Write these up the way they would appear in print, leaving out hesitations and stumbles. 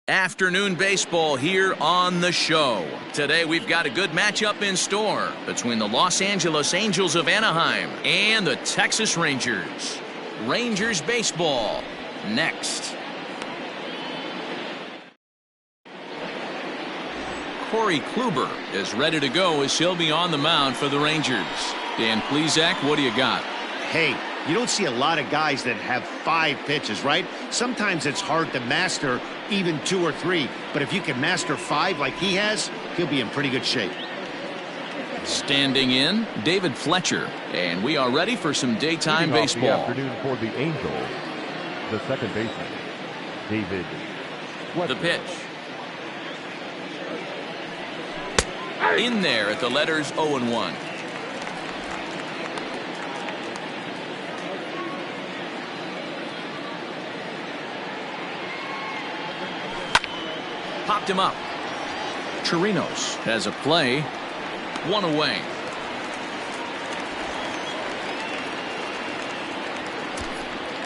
Afternoon baseball here on the show. Today we've got a good matchup in store between the Los Angeles Angels of Anaheim and the Texas Rangers. Rangers baseball next. Corey Kluber is ready to go as he'll be on the mound for the Rangers. Dan Plesac, what do you got? Hey, you don't see a lot of guys that have 5 pitches, right? Sometimes it's hard to master even 2 or 3, but if you can master 5 like he has, he'll be in pretty good shape. Standing in, David Fletcher, and we are ready for some daytime baseball. The afternoon for the Angels, the second baseman, David Fletcher. The pitch. In there at the letters 0-1. Popped him up. Chirinos has a play. 1 away.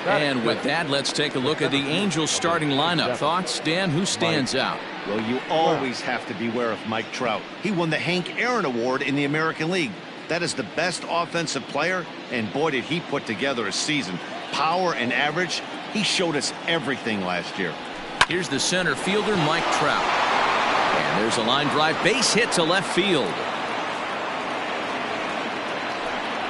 And with that, let's take a look at the Angels starting lineup. Thoughts, Dan? Who stands out? Well, you always have to beware of Mike Trout. He won the Hank Aaron Award in the American League. That is the best offensive player, and boy, did he put together a season. Power and average, he showed us everything last year. Here's the center fielder, Mike Trout. And there's a line drive base hit to left field.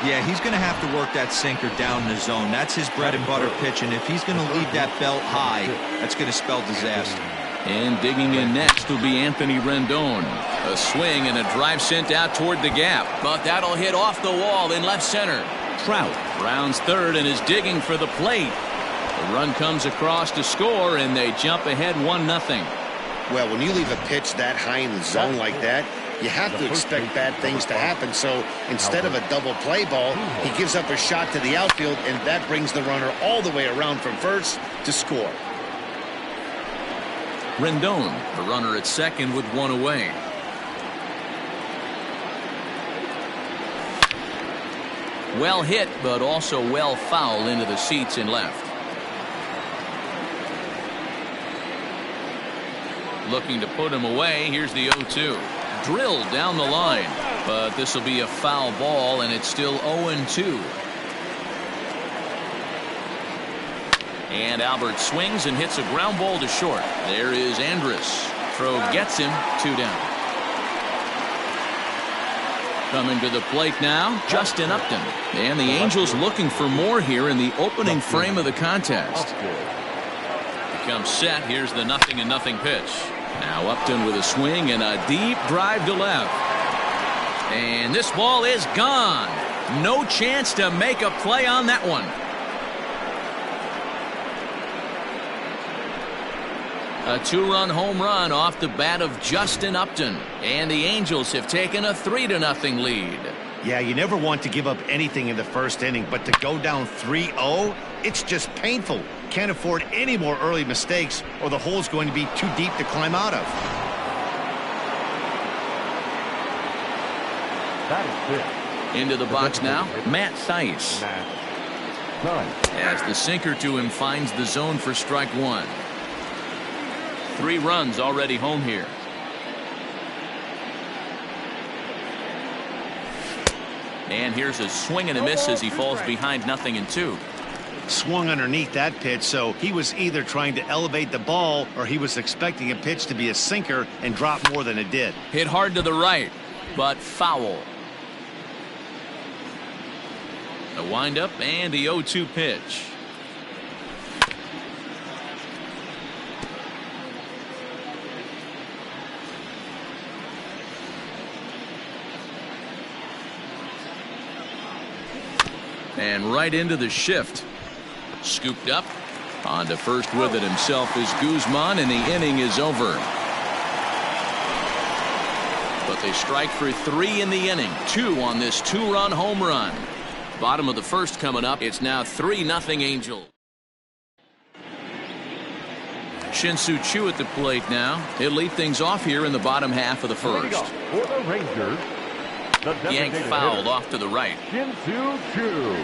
Yeah, he's going to have to work that sinker down in the zone. That's his bread and butter pitch, and if he's going to leave that belt high, that's going to spell disaster. And digging in next will be Anthony Rendon. A swing and a drive sent out toward the gap, but that'll hit off the wall in left center. Trout rounds third and is digging for the plate. The run comes across to score, and they jump ahead 1-0. Well, when you leave a pitch that high in the zone like that, you have to expect bad things to happen. So instead of a double play ball, he gives up a shot to the outfield, and that brings the runner all the way around from first to score. Rendon, the runner at second with 1 away. Well hit, but also well fouled into the seats in left. Looking to put him away. Here's the 0-2. Drilled down the line, but this will be a foul ball, and it's still 0-2. And Albert swings and hits a ground ball to short. There is Andrus. Throw gets him. 2 down. Coming to the plate now, Justin Upton. And the Angels looking for more here in the opening frame of the contest. Becomes set. Here's the 0-0 pitch. Now Upton with a swing and a deep drive to left. And this ball is gone. No chance to make a play on that one. A 2-run home run off the bat of Justin Upton. And the Angels have taken a 3-0 lead. Yeah, you never want to give up anything in the first inning, but to go down 3-0, it's just painful. Can't afford any more early mistakes, or the hole's going to be too deep to climb out of. That is it. Into the box now, Matt Thaiss. As the sinker to him finds the zone for strike 1. 3 runs already home here. And here's a swing and a miss as he falls behind 0-2. Swung underneath that pitch, so he was either trying to elevate the ball or he was expecting a pitch to be a sinker and drop more than it did. Hit hard to the right, but foul. A windup and the 0-2 pitch. And right into the shift. Scooped up. On to first with it himself is Guzman, and the inning is over. But they strike for 3 in the inning. 2 on this 2-run home run. Bottom of the first coming up. It's now 3-0 Angels. Shin-Soo Choo at the plate now. He'll lead things off here in the bottom half of the first. For the Rangers, Yank fouled off to the right. Shin-Soo Choo.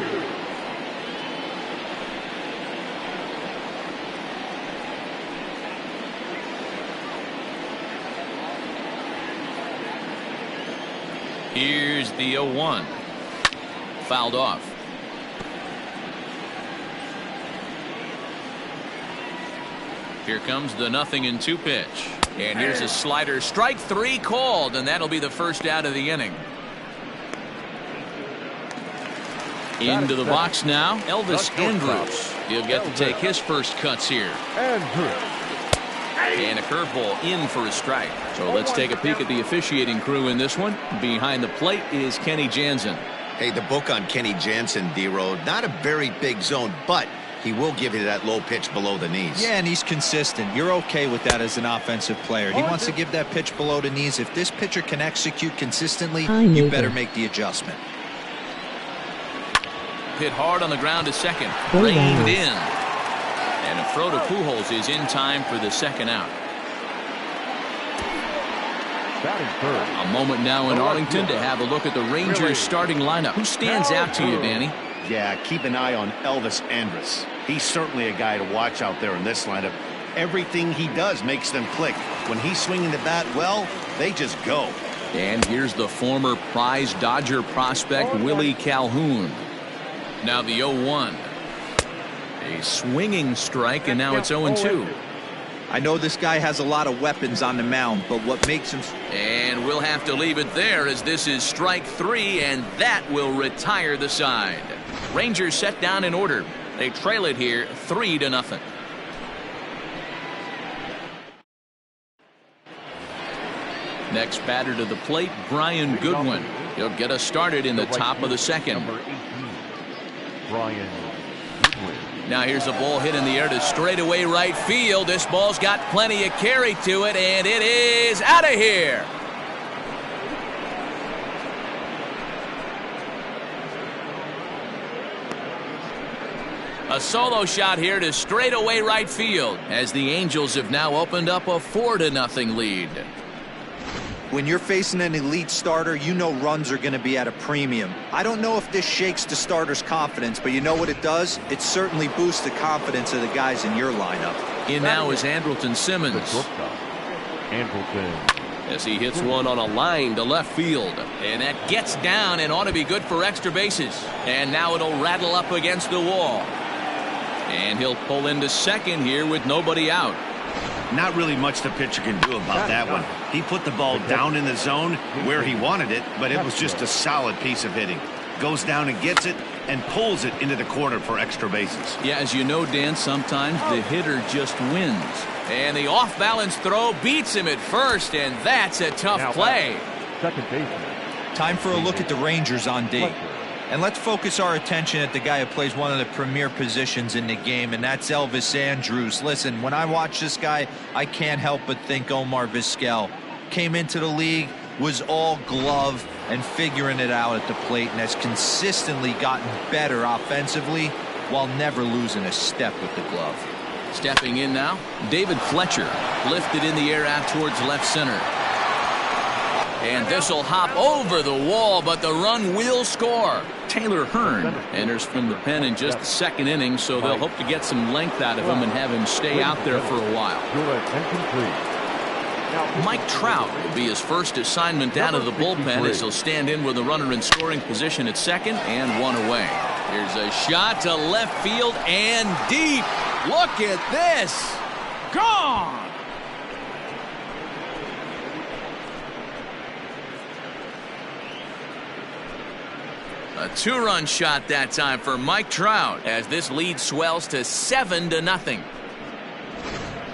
The 0-1. Fouled off. Here comes the 0-2 pitch. And here's a slider. Strike 3 called, and that'll be the first out of the inning. Into the box now, Elvis Andrus. He'll get to take his first cuts here. And a curveball in for a strike. So let's take a peek at the officiating crew in this one. Behind the plate is Kenny Jansen. Hey, the book on Kenny Jansen, D-Road, not a very big zone, but he will give you that low pitch below the knees. Yeah, and he's consistent. You're okay with that as an offensive player. He wants to give that pitch below the knees. If this pitcher can execute consistently, you better make the adjustment. Hit hard on the ground to second. Reined in. And a throw to Pujols is in time for the second out. A moment now in Arlington to have a look at the Rangers starting lineup. Who stands out to you, Danny? Yeah, keep an eye on Elvis Andrus. He's certainly a guy to watch out there in this lineup. Everything he does makes them click. When he's swinging the bat, well, they just go. And here's the former prize Dodger prospect, Willie Calhoun. Now the 0-1. A swinging strike, and now it's 0-2. I know this guy has a lot of weapons on the mound, but what makes him... And we'll have to leave it there, as this is strike 3, and that will retire the side. Rangers set down in order. They trail it here 3-0. Next batter to the plate, Brian Goodwin. He'll get us started in the top of the second. Brian Goodwin. Now here's a ball hit in the air to straightaway right field. This ball's got plenty of carry to it, and it is out of here. A solo shot here to straightaway right field, as the Angels have now opened up a 4-0 lead. When you're facing an elite starter, you know runs are going to be at a premium. I don't know if this shakes the starter's confidence, but you know what it does? It certainly boosts the confidence of the guys in your lineup. In now is Andrelton Simmons. As he hits one on a line to left field. And that gets down and ought to be good for extra bases. And now it'll rattle up against the wall. And he'll pull into second here with nobody out. Not really much the pitcher can do about that one. He put the ball down in the zone where he wanted it, but it was just a solid piece of hitting. Goes down and gets it and pulls it into the corner for extra bases. Yeah, as you know, Dan, sometimes the hitter just wins. And the off-balance throw beats him at first, and that's a tough play. Second baseman. Time for a look at the Rangers on D. And let's focus our attention at the guy who plays one of the premier positions in the game, and that's Elvis Andrus. Listen, when I watch this guy, I can't help but think Omar Vizquel. Came into the league, was all glove and figuring it out at the plate, and has consistently gotten better offensively while never losing a step with the glove. Stepping in now, David Fletcher. Lifted in the air out towards left center. And this will hop over the wall, but the run will score. Taylor Hearn enters from the pen in just the second inning, so they'll hope to get some length out of him and have him stay out there for a while. Mike Trout will be his first assignment out of the bullpen, as he'll stand in with a runner in scoring position at second and one away. Here's a shot to left field and deep. Look at this. Gone. A two-run shot that time for Mike Trout, as this lead swells to 7-0.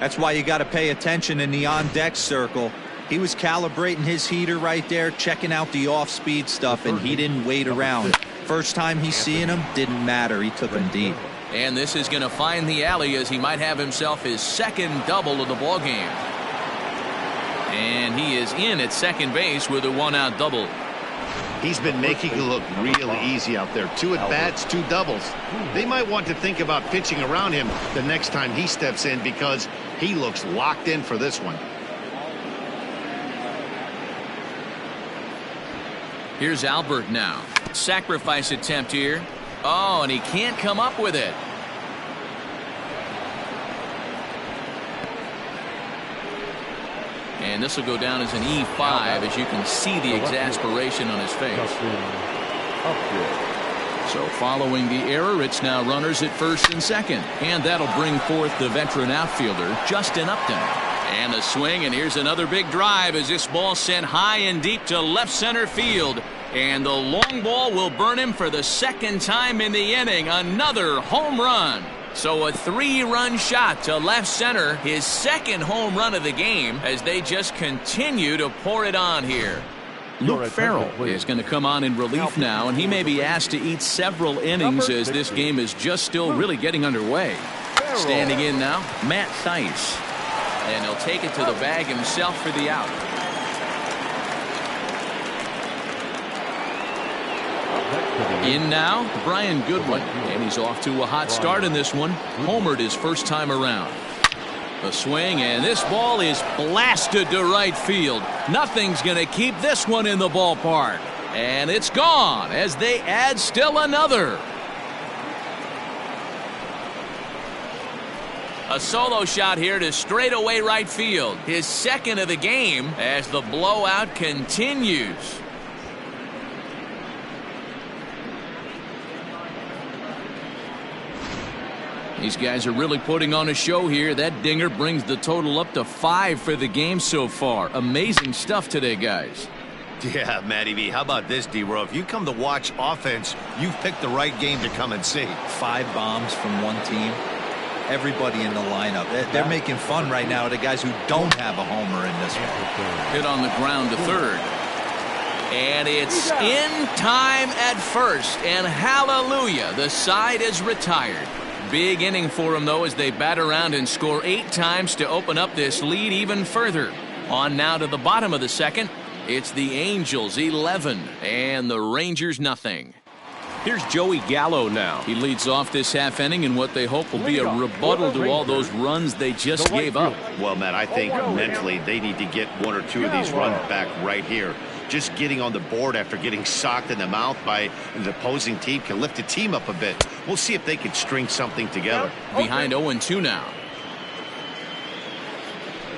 That's why you got to pay attention in the on-deck circle. He was calibrating his heater right there, checking out the off-speed stuff, and he didn't wait around. First time he's seeing him, didn't matter. He took him deep. And this is going to find the alley, as he might have himself his second double of the ballgame. And he is in at second base with a one-out double. He's been making it look real easy out there. 2 at-bats, 2 doubles. They might want to think about pitching around him the next time he steps in, because he looks locked in for this one. Here's Albert now. Sacrifice attempt here. Oh, and he can't come up with it. And this will go down as an E5, as you can see the exasperation on his face. So following the error, it's now runners at first and second. And that'll bring forth the veteran outfielder, Justin Upton. And a swing, and here's another big drive as this ball sent high and deep to left center field. And the long ball will burn him for the second time in the inning. Another home run. So a 3-run shot to left center, his second home run of the game, as they just continue to pour it on here. Luke Farrell is going to come on in relief now, and he may be asked to eat several innings as this game is just still really getting underway. Standing in now, Matt Theis. And he'll take it to the bag himself for the out. In now, Brian Goodwin, and he's off to a hot start in this one. Homered his first time around. A swing, and this ball is blasted to right field. Nothing's going to keep this one in the ballpark. And it's gone as they add still another. A solo shot here to straightaway right field. His second of the game as the blowout continues. These guys are really putting on a show here. That dinger brings the total up to 5 for the game so far. Amazing stuff today, guys. Yeah, Matty V. How about this, D-Row? If you come to watch offense, you've picked the right game to come and see. 5 bombs from one team. Everybody in the lineup. They're making fun right now of the guys who don't have a homer in this one. Hit on the ground to third. And it's in time at first. And hallelujah, the side is retired. Big inning for them, though, as they bat around and score 8 times to open up this lead even further. On now to the bottom of the second. It's the Angels 11 and the Rangers nothing. Here's Joey Gallo now. He leads off this half inning in what they hope will be a rebuttal to all those runs they just gave up. Well, Matt, I think mentally they need to get 1 or 2 of these runs back right here. Just getting on the board after getting socked in the mouth by the opposing team can lift the team up a bit. We'll see if they can string something together. Behind 0-2 now.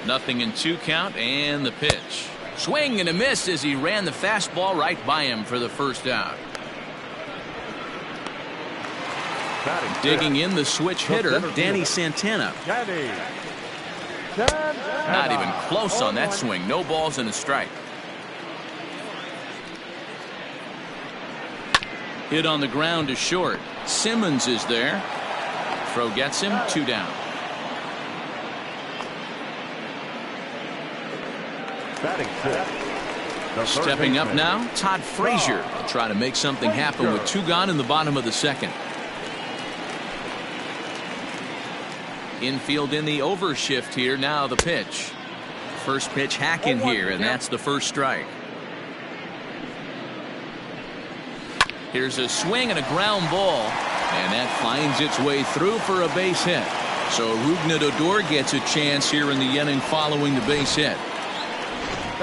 0-2 count and the pitch. Swing and a miss as he ran the fastball right by him for the first out. Digging in the switch hitter, Danny Santana. Not even close on that swing. No balls and a strike. Hit on the ground to short. Simmons is there. Throw gets him. 2 down. Stepping up now, Todd Frazier will try to make something happen with 2 gone in the bottom of the second. Infield in the overshift here. Now the pitch. First pitch hack in here, and that's the first strike. Here's a swing and a ground ball, and that finds its way through for a base hit. So Rougned Odor gets a chance here in the inning following the base hit.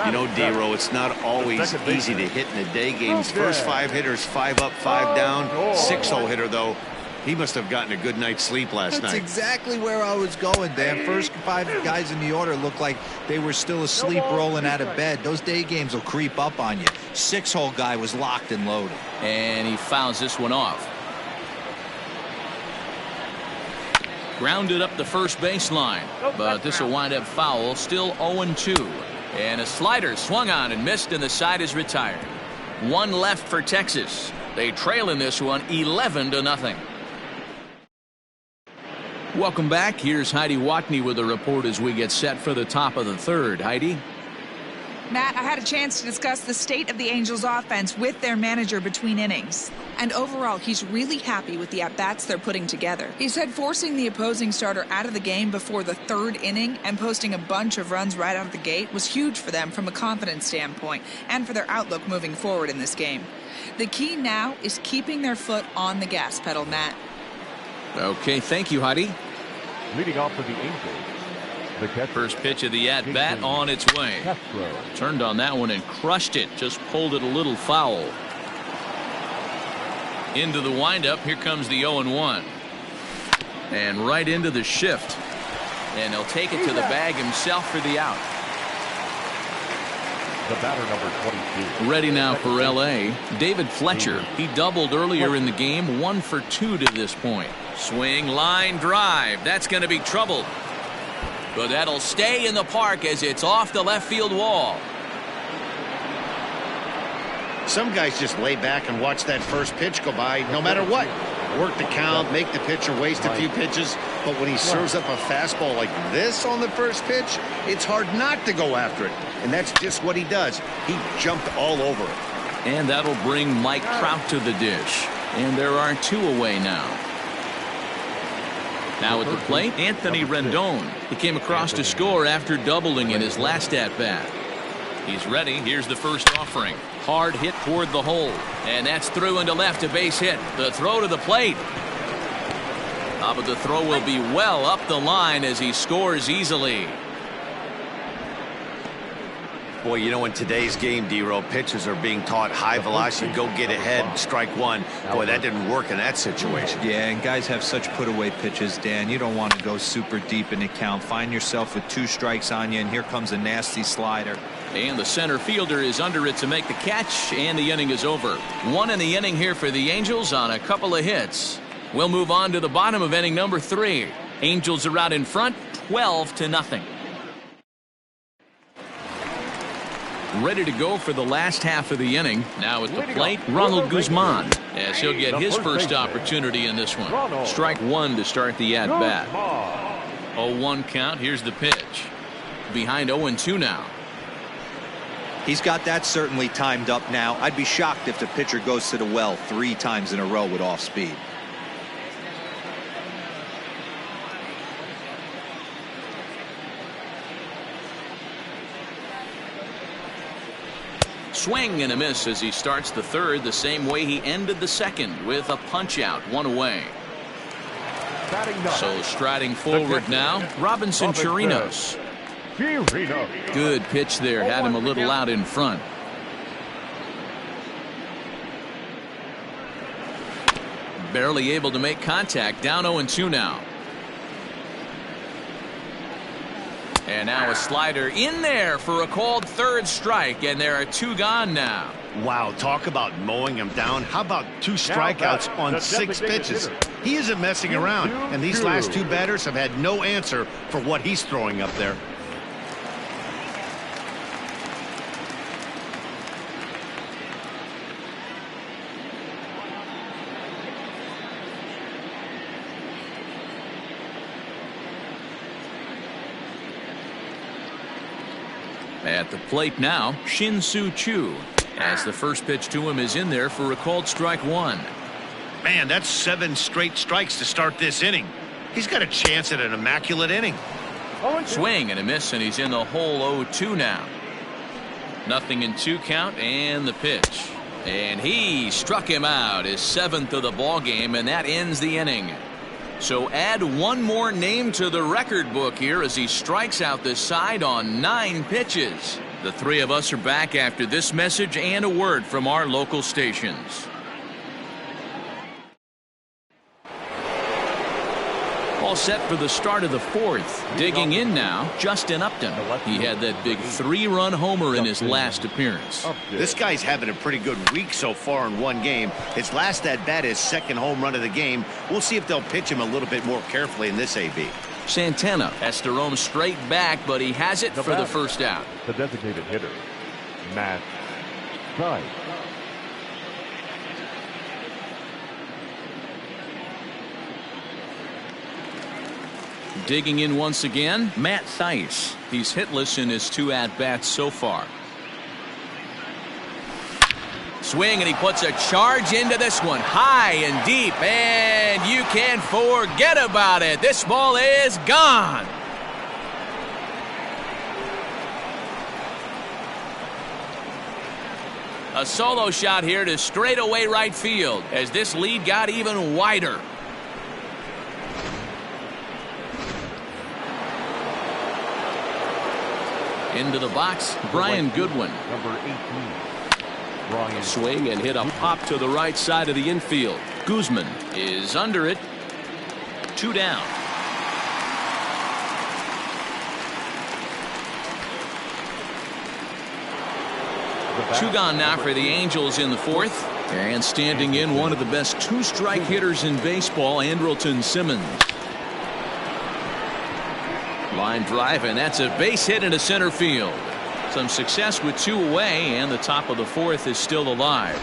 You know, D-Row, it's not always easy to hit in the day games. First 5 hitters, 5 up, 5 down. 6-0 hitter, though. He must have gotten a good night's sleep last night. That's exactly where I was going, Dan. First 5 guys in the order looked like they were still asleep rolling out of bed. Those day games will creep up on you. 6-hole guy was locked and loaded. And he fouls this one off. Grounded up the first baseline. But this will wind up foul. Still 0-2. And a slider swung on and missed, and the side is retired. 1 left for Texas. They trail in this one 11-0. Welcome back. Here's Heidi Watney with a report as we get set for the top of the third. Heidi? Matt, I had a chance to discuss the state of the Angels offense with their manager between innings. And overall, he's really happy with the at-bats they're putting together. He said forcing the opposing starter out of the game before the 3rd inning and posting a bunch of runs right out of the gate was huge for them from a confidence standpoint and for their outlook moving forward in this game. The key now is keeping their foot on the gas pedal, Matt. Okay, thank you, Heidi. Leading off for the Angels, the catcher. First pitch of the at-bat on its way. Turned on that one and crushed it. Just pulled it a little foul. Into the windup. Here comes the 0-1. And right into the shift. And he'll take it to the bag himself for the out. The batter, number 22. Ready now for L.A., David Fletcher. He doubled earlier in the game, 1 for 2 to this point. Swing, line drive. That's going to be troubled. But that'll stay in the park as it's off the left field wall. Some guys just lay back and watch that first pitch go by no matter what. Work the count, make the pitcher waste a few pitches. But when he serves up a fastball like this on the first pitch, it's hard not to go after it. And that's just what he does. He jumped all over it. And that'll bring Mike Trout to the dish. And there are 2 away now. Now at the plate, Anthony Rendon. He came across to score after doubling in his last at-bat. He's ready. Here's the first offering. Hard hit toward the hole. And that's through into left, a base hit. The throw to the plate. But the throw will be well up the line as he scores easily. Boy, you know, in today's game, D-Row, pitchers are being taught high velocity, go get ahead, strike one. Boy, that didn't work in that situation. Yeah, and guys have such put-away pitches, Dan. You don't want to go super deep in the count. Find yourself with 2 strikes on you, and here comes a nasty slider. And the center fielder is under it to make the catch, and the inning is over. 1 in the inning here for the Angels on a couple of hits. We'll move on to the bottom of inning number 3. Angels are out in front, 12-0. Ready to go for the last half of the inning. Now at the plate, Ronald Guzman, as he'll get his first opportunity in this one. Strike 1 to start the at-bat. 0-1 count. Here's the pitch. Behind 0-2 now. He's got that certainly timed up now. I'd be shocked if the pitcher goes to the well 3 times in a row with off speed. Swing and a miss as he starts the third the same way he ended the second, with a punch out, 1 away. So striding forward now, Robinson Chirinos. Good pitch there, had him a little out in front. Barely able to make contact, down 0-2 now. And now a slider in there for a called third strike, and there are 2 gone now. Wow, talk about mowing him down. How about 2 strikeouts on 6 pitches? He isn't messing around, and these last 2 batters have had no answer for what he's throwing up there. At the plate now, Shin-Soo Choo, as the first pitch to him is in there for a called strike 1. Man, that's 7 straight strikes to start this inning. He's got a chance at an immaculate inning. Swing and a miss, and he's in the hole 0-2 now. 0-2 count, and the pitch. And he struck him out, his 7th of the ball game, and that ends the inning. So add 1 more name to the record book here as he strikes out this side on 9 pitches. The 3 of us are back after this message and a word from our local stations. All set for the start of the 4th. Digging in now, Justin Upton. He had that big 3-run homer in his last appearance. This guy's having a pretty good week so far in 1 game. His last at-bat is 2nd home run of the game. We'll see if they'll pitch him a little bit more carefully in this AB. Santana has to roam straight back, but he has it for the first out. The designated hitter, Matt Price. Digging in once again, Matt Thaiss. He's hitless in his 2 at-bats so far. Swing, and he puts a charge into this one, high and deep, and you can forget about it. This ball is gone. A solo shot here to straightaway right field as this lead got even wider. Into the box, Brian Goodwin. Number 18. Brian. Swing and hit a pop to the right side of the infield. Guzman is under it. 2 down. Two gone now for the Angels in the fourth. And standing in, one of the best two-strike hitters in baseball, Andrelton Simmons. Line drive, and that's a base hit into center field. Some success with two away, and the top of the fourth is still alive.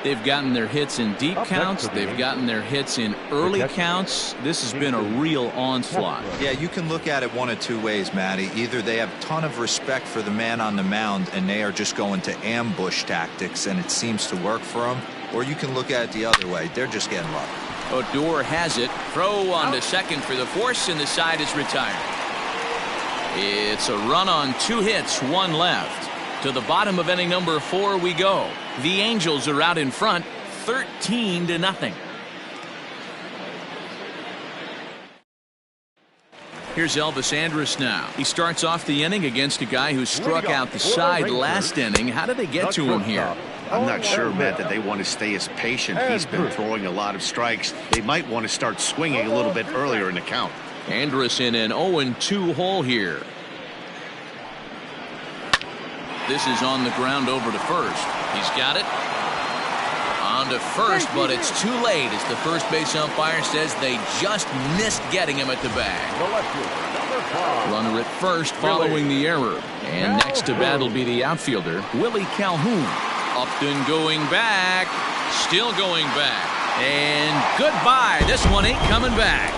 They've gotten their hits in deep counts. They've gotten their hits in early counts. This has been a real onslaught. Yeah, you can look at it one of two ways, Matty. Either they have a ton of respect for the man on the mound and they are just going to ambush tactics and it seems to work for them, or you can look at it the other way. They're just getting lucky. Odor has it. Throw on to second for the force, and the side is retired. It's a run on two hits, one left. To the bottom of inning number 4 we go. The Angels are out in front, 13-0. Here's Elvis Andrus now. He starts off the inning against a guy who struck out the side last inning. How did they get to him here? I'm not sure, Matt, that they want to stay as patient. He's been throwing a lot of strikes. They might want to start swinging a little bit earlier in the count. Andrus in an 0-2 hole here. This is on the ground over to first. He's got it. On to first, but it's too late as the first base umpire says they just missed getting him at the bag. Runner at first following the error. And next to bat will be the outfielder, Willie Calhoun. Upton going back. Still going back. And goodbye. This one ain't coming back.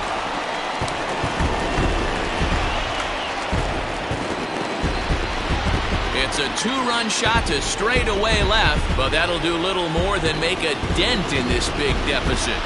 It's a two-run shot to straightaway left, but that'll do little more than make a dent in this big deficit.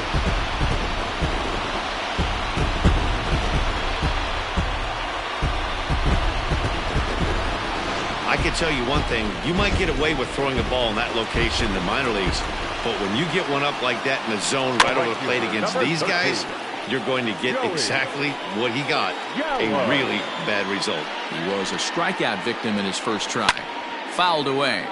I can tell you one thing. You might get away with throwing a ball in that location in the minor leagues, but when you get one up like that in the zone right over the plate against these guys, you're going to get exactly what he got, a really bad result. He was a strikeout victim in his first try. Fouled away.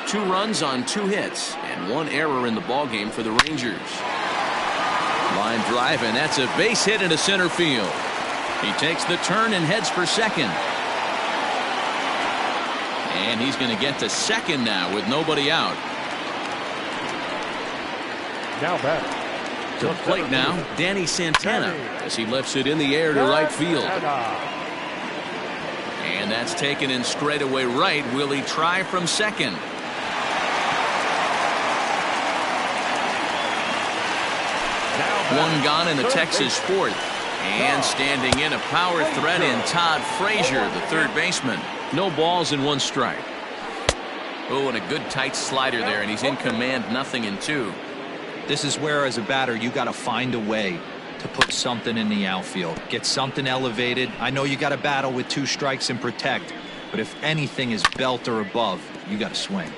2 runs on 2 hits and 1 error in the ballgame for the Rangers. Line drive, and that's a base hit into center field. He takes the turn and heads for second. And he's going to get to second now with nobody out. Now batter. To the plate now, Danny Santana, as he lifts it in the air to right field. And that's taken in straightaway right. Will he try from second? One gone in the Texas fourth. And standing in a power threat in Todd Frazier, the third baseman. No balls and 1 strike. Oh, and a good tight slider there, and he's in command, 0-2. This is where, as a batter, you got to find a way to put something in the outfield. Get something elevated. I know you got to battle with 2 strikes and protect, but if anything is belt or above, you got to swing.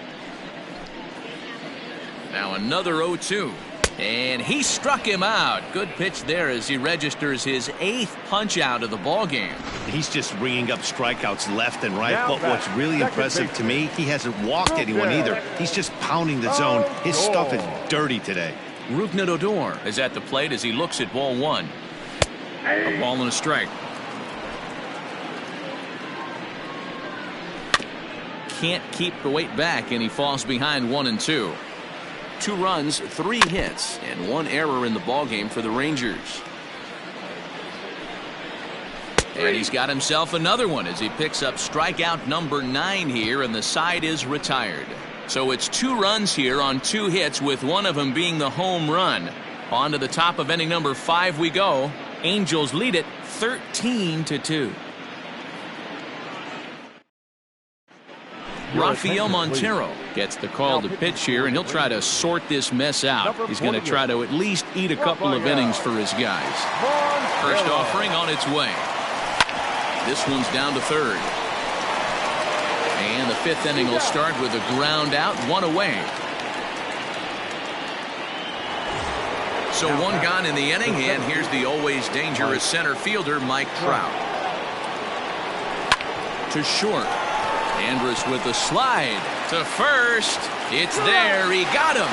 Now another 0-2. And he struck him out. Good pitch there as he registers his 8th punch out of the ball game. He's just ringing up strikeouts left and right. But what's really impressive to me, he hasn't walked anyone either. He's just pounding the zone. His stuff is dirty today. Rougned Odor is at the plate as he looks at ball 1. A ball and a strike. Can't keep the weight back, and he falls behind 1-2. 2 runs, 3 hits, and 1 error in the ballgame for the Rangers. And he's got himself another one as he picks up strikeout number 9 here, and the side is retired. So it's 2 runs here on 2 hits, with one of them being the home run. On to the top of inning number 5 we go. Angels lead it 13-2. Rafael Montero gets the call to pitch here, and he'll try to sort this mess out. He's going to try to at least eat a couple of innings for his guys. First offering on its way. This one's down to third. And the 5th inning will start with a ground out, 1 away. So 1 gone in the inning, and here's the always dangerous center fielder, Mike Trout. To short. Andrus with the slide to first. It's there. He got him.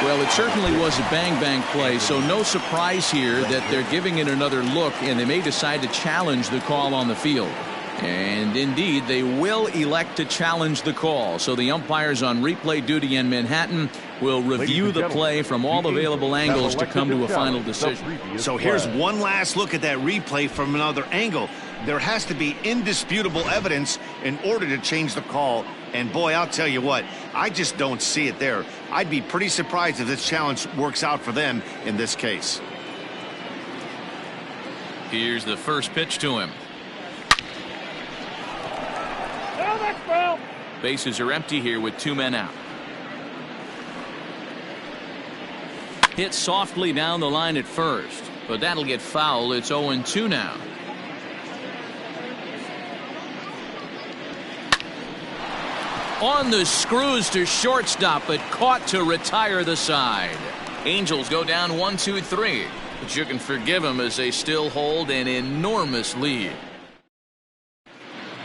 Well, it certainly was a bang-bang play, so no surprise here that they're giving it another look, and they may decide to challenge the call on the field. And indeed, they will elect to challenge the call. So the umpires on replay duty in Manhattan will review the play from all available angles to come to a final decision. So here's one last look at that replay from another angle. There has to be indisputable evidence in order to change the call. And boy, I'll tell you what, I just don't see it there. I'd be pretty surprised if this challenge works out for them in this case. Here's the first pitch to him. Bases are empty here with 2 men out. Hit softly down the line at first, but that'll get foul. It's 0-2 now. On the screws to shortstop, but caught to retire the side. Angels go down 1-2-3, but you can forgive them as they still hold an enormous lead.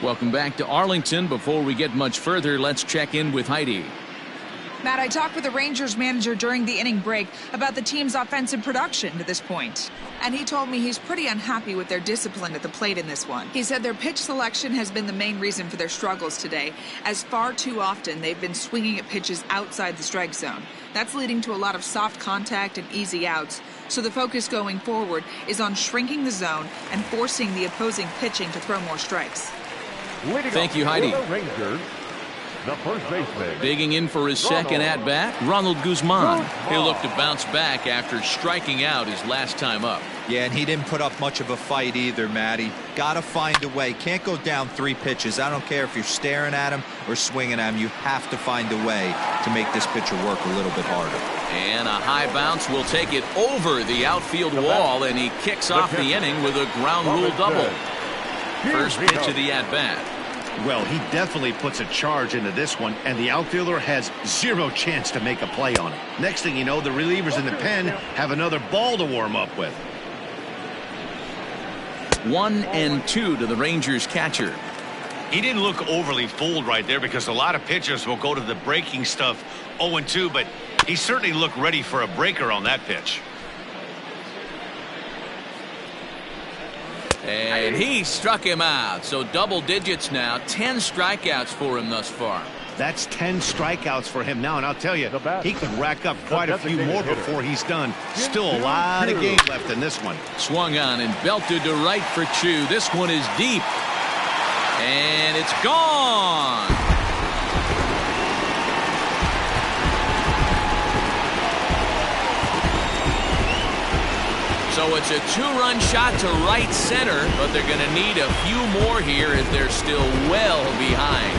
Welcome back to Arlington. Before we get much further, let's check in with Heidi. Matt, I talked with the Rangers manager during the inning break about the team's offensive production to this point. And he told me he's pretty unhappy with their discipline at the plate in this one. He said their pitch selection has been the main reason for their struggles today, as far too often they've been swinging at pitches outside the strike zone. That's leading to a lot of soft contact and easy outs. So the focus going forward is on shrinking the zone and forcing the opposing pitching to throw more strikes. Thank you, Heidi. Rangers, the first baseman. Digging in for his second at-bat, Ronald Guzman. He'll look to bounce back after striking out his last time up. Yeah, and he didn't put up much of a fight either, Matty. Got to find a way. Can't go down 3 pitches. I don't care if you're staring at him or swinging at him. You have to find a way to make this pitcher work a little bit harder. And a high bounce will take it over the outfield wall, and he kicks off the inning with a ground rule double. First pitch of the at-bat. Well, he definitely puts a charge into this one, and the outfielder has 0 chance to make a play on it. Next thing you know, the relievers in the pen have another ball to warm up with. 1-2 to the Rangers catcher. He didn't look overly fooled right there because a lot of pitchers will go to the breaking stuff 0-2, but he certainly looked ready for a breaker on that pitch. And he struck him out. So double digits now. 10 strikeouts for him thus far. That's 10 strikeouts for him now, and I'll tell you, he could rack up quite a few more before he's done. Still a lot of game left in this one. Swung on and belted to right for Chu. This one is deep. And it's gone. So it's a 2-run shot to right center, but they're going to need a few more here as they're still well behind.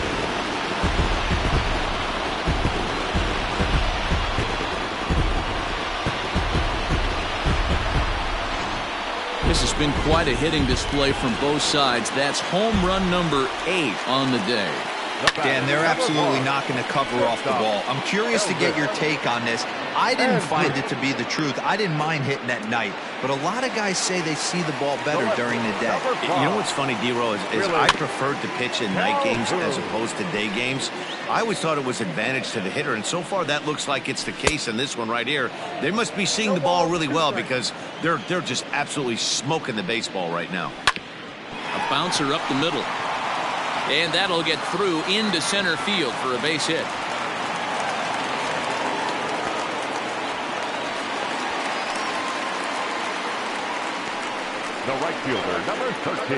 This has been quite a hitting display from both sides. That's home run number 8 on the day. Dan, they're absolutely not going to cover off the ball. I'm curious to get your take on this. I didn't find it to be the truth. I didn't mind hitting at night, but a lot of guys say they see the ball better during the day. You know what's funny, D-Row, is I preferred to pitch in night games as opposed to day games. I always thought it was advantage to the hitter, and so far that looks like it's the case in this one right here. They must be seeing the ball really well because they're just absolutely smoking the baseball right now. A bouncer up the middle. And that'll get through into center field for a base hit. The right fielder, number 13,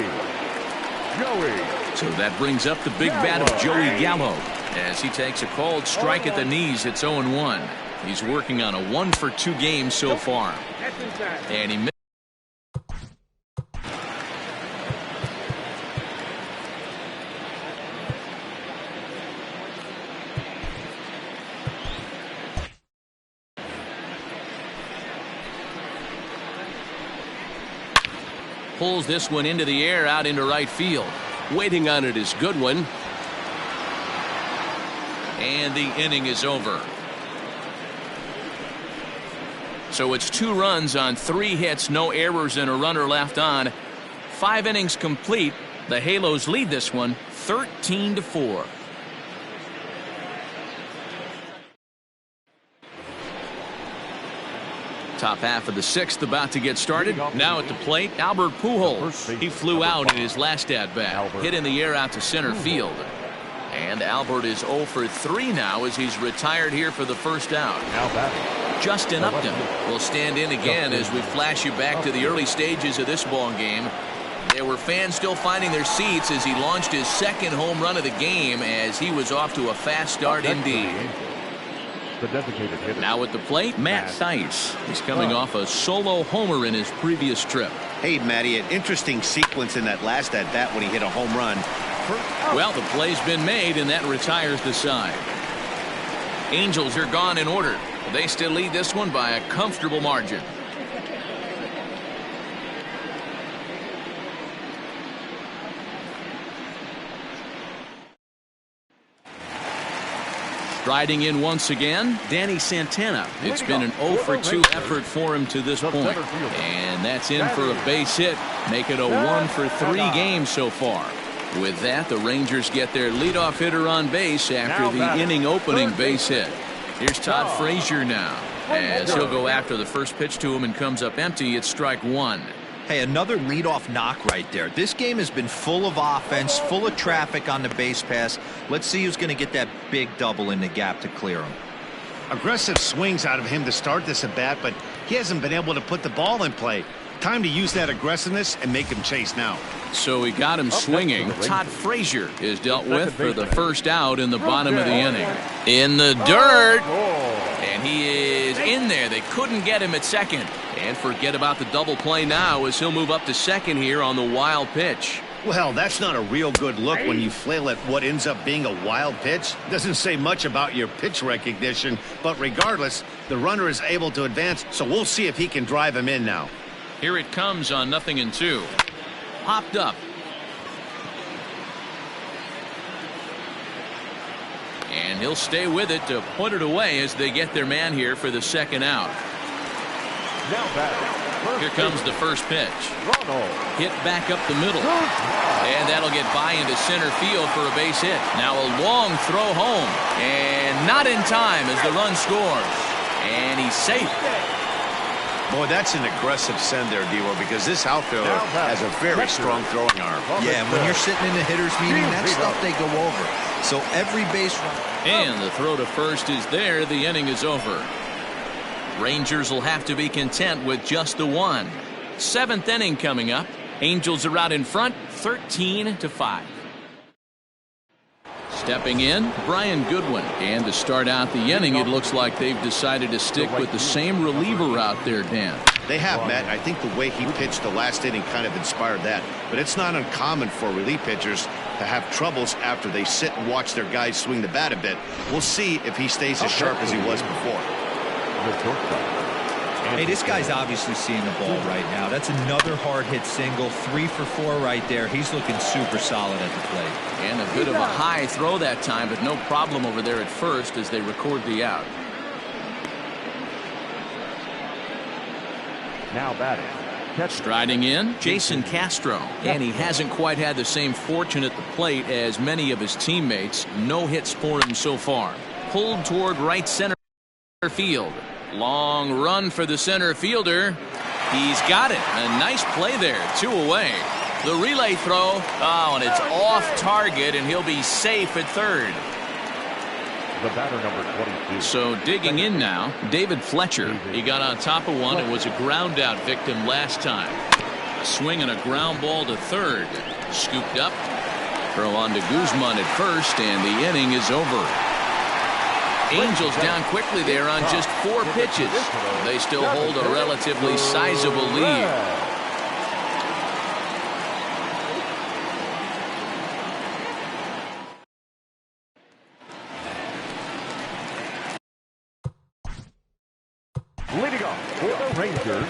Joey. So that brings up the big bat of Joey Gallo as he takes a called strike at the knees. It's 0-1. He's working on a 1-for-2 game so far. And he missed. Pulls this one into the air out into right field. Waiting on it is Goodwin. And the inning is over. So it's 2 runs on 3 hits, no errors, and a runner left on. 5 innings complete. The Halos lead this one 13-4. Top half of the sixth about to get started. Now at the plate, Albert Pujols. He flew out in his last at-bat. Hit in the air out to center field. And Albert is 0 for 3 now as he's retired here for the first out. Justin Upton will stand in again as we flash you back to the early stages of this ball game. There were fans still finding their seats as he launched his second home run of the game as he was off to a fast start indeed. Now at the plate, Matt Thaiss. He's coming off a solo homer in his previous trip. Hey, Matty, an interesting sequence in that last at-bat when he hit a home run. Well, the play's been made, and that retires the side. Angels are gone in order. They still lead this one by a comfortable margin. Striding in once again, Danny Santana. It's been an 0 for 2 effort for him to this point. And that's in for a base hit. Make it a 1 for 3 game so far. With that, the Rangers get their leadoff hitter on base after the inning opening base hit. Here's Todd Frazier now, as he'll go after the first pitch to him and comes up empty. It's strike one. Hey, another leadoff knock right there. This game has been full of offense, full of traffic on the base pass. Let's see who's going to get that big double in the gap to clear him. Aggressive swings out of him to start this at bat, but he hasn't been able to put the ball in play. Time to use that aggressiveness and make him chase now. So he got him swinging. Todd Frazier is dealt with for the first out in the bottom of the inning. In the dirt. And he is in there. They couldn't get him at second. And forget about the double play now as he'll move up to second here on the wild pitch. Well, that's not a real good look when you flail at what ends up being a wild pitch. Doesn't say much about your pitch recognition, but regardless, the runner is able to advance, so we'll see if he can drive him in now. Here it comes on 0-2. Popped up. And he'll stay with it to put it away as they get their man here for the second out. Here comes the first pitch. Hit back up the middle. And that'll get by into center field for a base hit. Now a long throw home. And not in time as the run scores. And he's safe. Boy, that's an aggressive send there, D-Roy, because this outfielder has a very strong throwing arm. Yeah, when you're sitting in the hitter's meeting, that stuff they go over. So every base run. And the throw to first is there. The inning is over. Rangers will have to be content with just the one. Seventh inning coming up. Angels are out in front, 13-5. Stepping in, Brian Goodwin. And to start out the inning, it looks like they've decided to stick with the same reliever out there, Dan. They have, Matt. I think the way he pitched the last inning kind of inspired that. But it's not uncommon for relief pitchers to have troubles after they sit and watch their guys swing the bat a bit. We'll see if he stays as sharp as he was before. Hey, this guy's obviously seeing the ball right now. That's another hard hit single. 3 for 4 right there. He's looking super solid at the plate. And a bit of a high throw that time, but no problem over there at first as they record the out. Now batting. Striding in, Jason Castro. And he hasn't quite had the same fortune at the plate as many of his teammates. No hits for him so far. Pulled toward right center field. Long run for the center fielder. He's got it. A nice play there. 2 away. The relay throw. Oh, and it's off target, and he'll be safe at third. The batter, number 22. So digging in now, David Fletcher. He got on top of one and was a ground out victim last time. A swing and a ground ball to third. Scooped up. Throw on to Guzman at first, and the inning is over. Angels down quickly there on just 4 pitches. They still hold a relatively sizable lead. Leading off for the Rangers.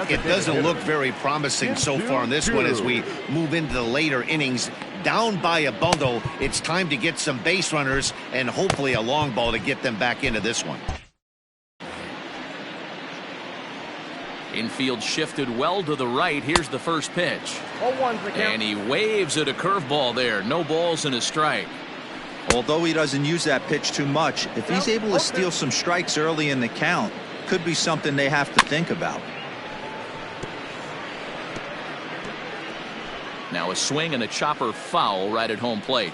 It doesn't look very promising so far in this one as we move into the later innings. Down by a bundle, it's time to get some base runners and hopefully a long ball to get them back into this one. Infield shifted well to the right. Here's the first pitch. And he waves at a curveball there. No balls and a strike. Although he doesn't use that pitch too much, if he's able to steal some strikes early in the count, could be something they have to think about. Now a swing and a chopper foul right at home plate.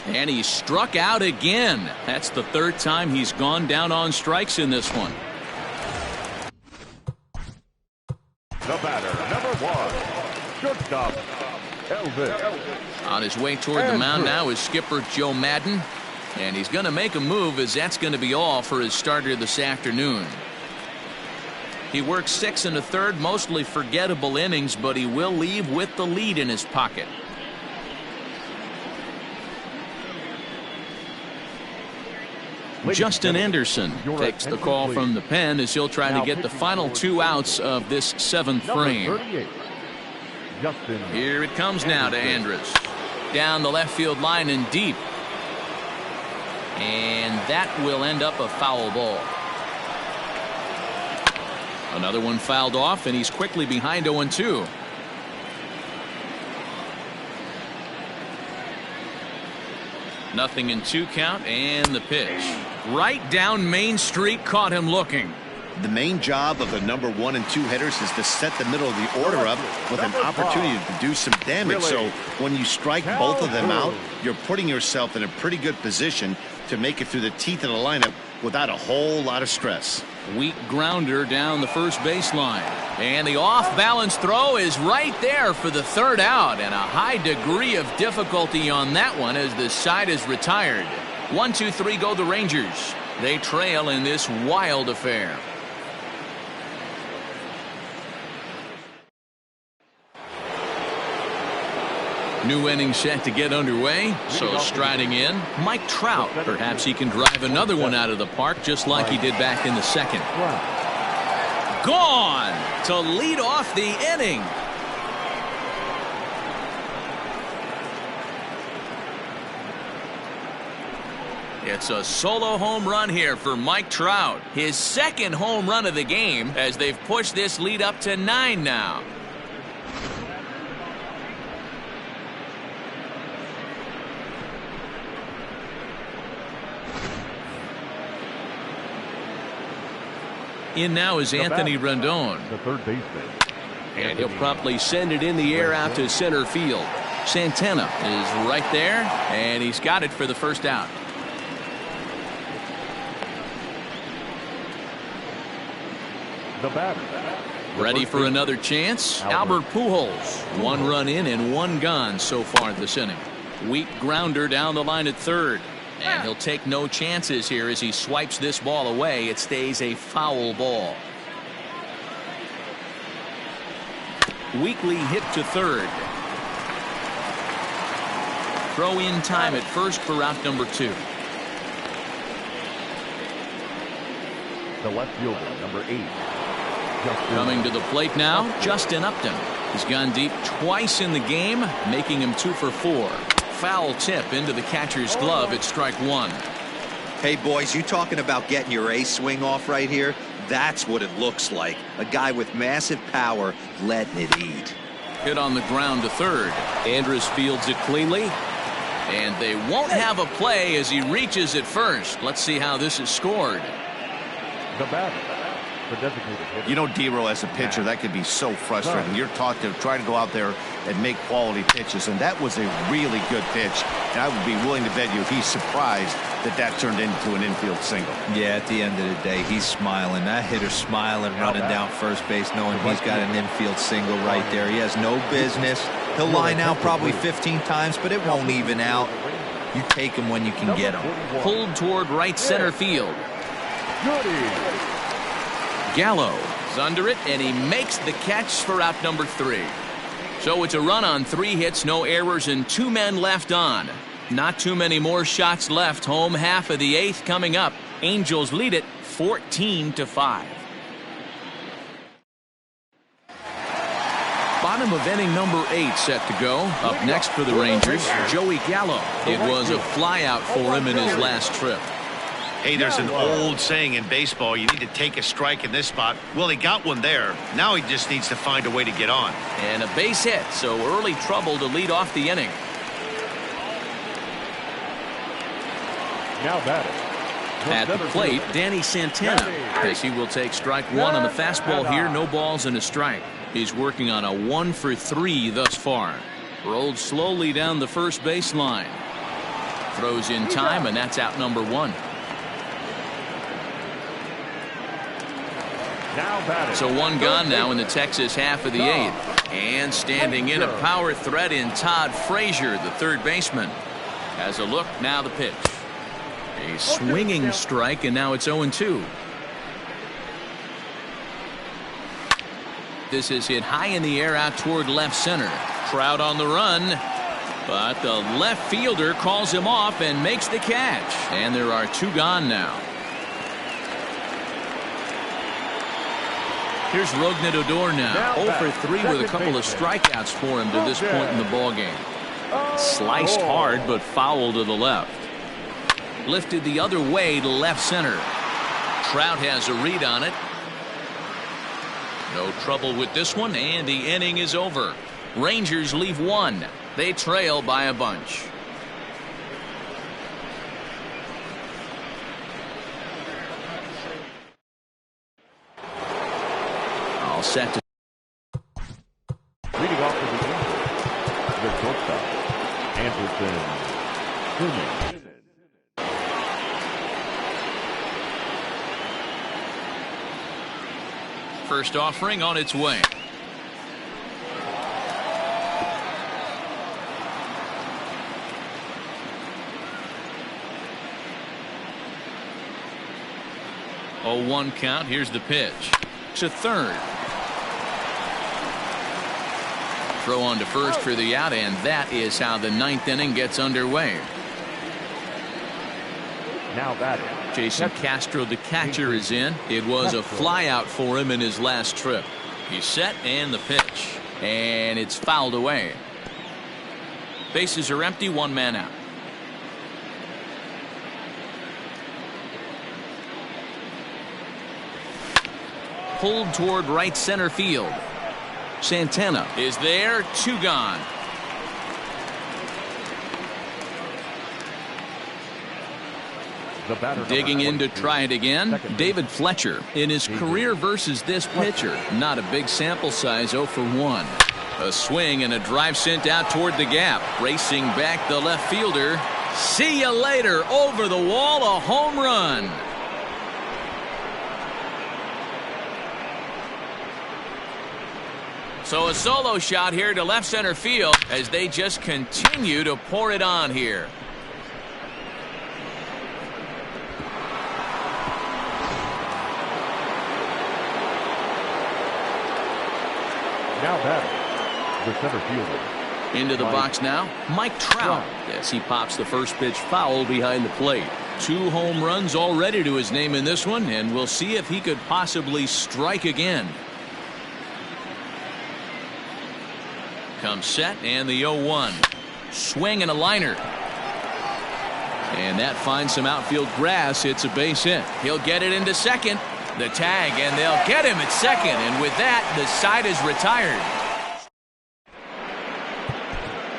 And he struck out again. That's the third time he's gone down on strikes in this one. The batter, number 1, shortstop, Elvis. On his way toward the mound now is skipper Joe Madden. And he's going to make a move, as that's going to be all for his starter this afternoon. He works 6 1/3, mostly forgettable innings, but he will leave with the lead in his pocket. Justin Anderson takes the call from the pen as he'll try to get the final 2 outs of this 7th frame. Here it comes now to Andrus. Down the left field line and deep. And that will end up a foul ball. Another one fouled off, and he's quickly behind 0-2. Nothing in 2 count, and the pitch. Right down Main Street, caught him looking. The main job of the number 1 and 2 hitters is to set the middle of the order up with an opportunity to do some damage. So when you strike both of them out, you're putting yourself in a pretty good position to make it through the teeth of the lineup without a whole lot of stress. Weak grounder down the first baseline. And the off-balance throw is right there for the 3rd out, and a high degree of difficulty on that one as the side is retired. 1-2-3 go the Rangers. They trail in this wild affair. New inning set to get underway. So striding in, Mike Trout. Perhaps he can drive another one out of the park just like he did back in the 2nd. Gone to lead off the inning. It's a solo home run here for Mike Trout. His 2nd home run of the game as they've pushed this lead up to 9 now. In now is Anthony Rendon. The third baseman. And he'll promptly send it in the air out to center field. Santana is right there, and he's got it for the 1st out. The batter. Ready for another chance? Albert Pujols. 1 run in and 1 gone so far this inning. Weak grounder down the line at 3rd. And he'll take no chances here as he swipes this ball away. It stays a foul ball. Weakly hit to 3rd. Throw in time at 1st for out number 2. The left fielder, number 8. Coming to the plate now, Justin Upton. He's gone deep twice in the game, making him 2 for 4. Foul tip into the catcher's glove at strike 1. Hey, boys, you talking about getting your ace swing off right here? That's what it looks like. A guy with massive power letting it eat. Hit on the ground to 3rd. Andrus fields it cleanly. And they won't have a play as he reaches at 1st. Let's see how this is scored. The batter. The designated hitter. You know, Dero, as a pitcher, that could be so frustrating. You're taught to try to go out there and make quality pitches, and that was a really good pitch. And I would be willing to bet you he's surprised that turned into an infield single. Yeah, at the end of the day, he's smiling. That hitter's smiling, running down first base, knowing he's got an infield single right there. He has no business. He'll line out probably 15 times, but it won't even out. You take him when you can get him. Pulled toward right center field. Gallo is under it, and he makes the catch for out number 3. So it's a run on 3 hits, no errors, and 2 men left on. Not too many more shots left. Home half of the 8th coming up. Angels lead it 14-5. Bottom of inning number 8 set to go. Up next for the Rangers, Joey Gallo. It was a flyout for him in his last trip. Hey, there's an old saying in baseball, you need to take a strike in this spot. Well, he got one there. Now he just needs to find a way to get on. And a base hit, so early trouble to lead off the inning. Now batting, At the plate, Danny Santana, as he will take strike one on the fastball here. No balls and a strike. He's working on a 1 for 3 thus far. Rolled slowly down the first baseline. Throws in time, and that's out number 1. So one gone now in the Texas half of the 8th. And standing in a power threat in Todd Frazier, the third baseman. Has a look, now the pitch. A swinging strike, and now it's 0-2. This is hit high in the air out toward left center. Trout on the run, but the left fielder calls him off and makes the catch. And there are 2 gone now. Here's Rougned Odor now. 0 for 3 with a couple of strikeouts for him to this point in the ballgame. Sliced hard, but foul to the left. Lifted the other way to left center. Trout has a read on it. No trouble with this one, and the inning is over. Rangers leave 1. They trail by a bunch. All set to leading off for the Angels, their shortstop, Anderson. First offering on its way. Oh, 1 count. Here's the pitch. To third. Throw on to first for the out, and that is how the 9th inning gets underway. Now batting, Jason Castro, the catcher, is in. It was a flyout for him in his last trip. He's set, and the pitch. And it's fouled away. Bases are empty, 1 man out. Pulled toward right center field. Santana is there. 2 gone. Digging in to try it again, David Fletcher. In his career versus this pitcher, not a big sample size, 0 for 1. A swing and a drive sent out toward the gap. Racing back the left fielder. See you later. Over the wall, a home run. So a solo shot here to left center field as they just continue to pour it on here. Now batting, the center fielder. Into the box now, Mike Trout. Yes, he pops the first pitch foul behind the plate. 2 home runs already to his name in this one, and we'll see if he could possibly strike again. Comes set, and the 0-1. Swing and a liner. And that finds some outfield grass. It's a base hit. He'll get it into second. The tag, and they'll get him at second. And with that, the side is retired.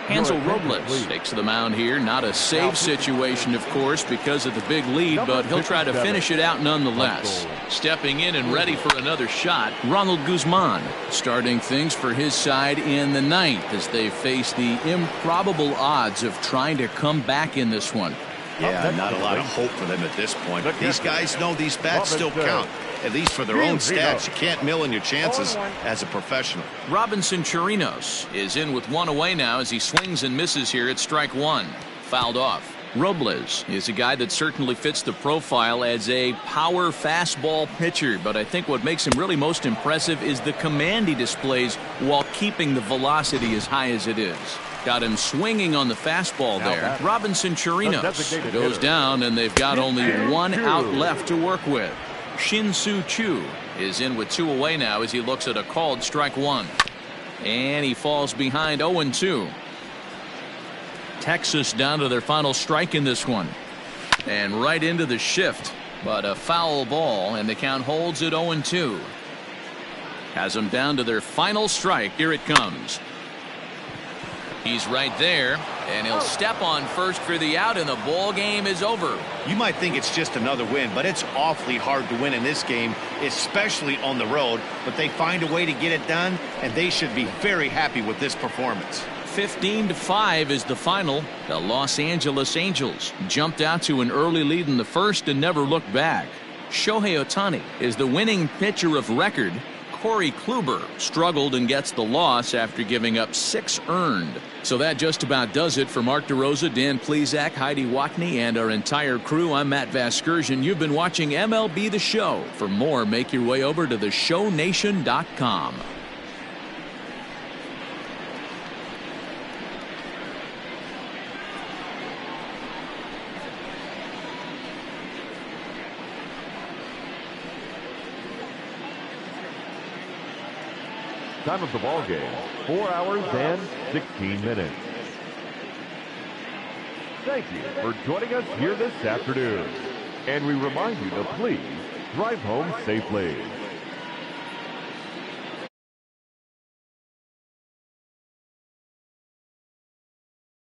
Hansel Robles takes the mound here. Not a save situation, of course, because of the big lead, but he'll try to finish it out nonetheless. Stepping in and ready for another shot, Ronald Guzman, starting things for his side in the 9th as they face the improbable odds of trying to come back in this one. Yeah, not a lot of hope for them at this point. But these guys know these bats still count. At least for their own stats, you can't mill in your chances as a professional. Robinson Chirinos is in with 1 away now as he swings and misses here at strike 1. Fouled off. Robles is a guy that certainly fits the profile as a power fastball pitcher, but I think what makes him really most impressive is the command he displays while keeping the velocity as high as it is. Got him swinging on the fastball there. Robinson Chirinos goes down, and they've got only 1 out left to work with. Shin-Soo Choo is in with 2 away now as he looks at a called strike 1. And he falls behind 0-2. Texas down to their final strike in this one. And right into the shift. But a foul ball, and the count holds at 0-2. Has them down to their final strike. Here it comes. He's right there, And he'll step on first for the out, and the ball game is over. You might think it's just another win, but it's awfully hard to win in this game, especially on the road. But they find a way to get it done, and they should be very happy with this performance. 15-5 is the final. The Los Angeles Angels jumped out to an early lead in the first and never looked back. Shohei Ohtani is the winning pitcher of record. Corey Kluber struggled and gets the loss after giving up 6 earned. So that just about does it for Mark DeRosa, Dan Plesac, Heidi Watney, and our entire crew. I'm Matt Vasgersian. You've been watching MLB The Show. For more, make your way over to theshownation.com. Time of the ball game, 4 hours and 16 minutes. Thank you for joining us here this afternoon. And we remind you to please drive home safely.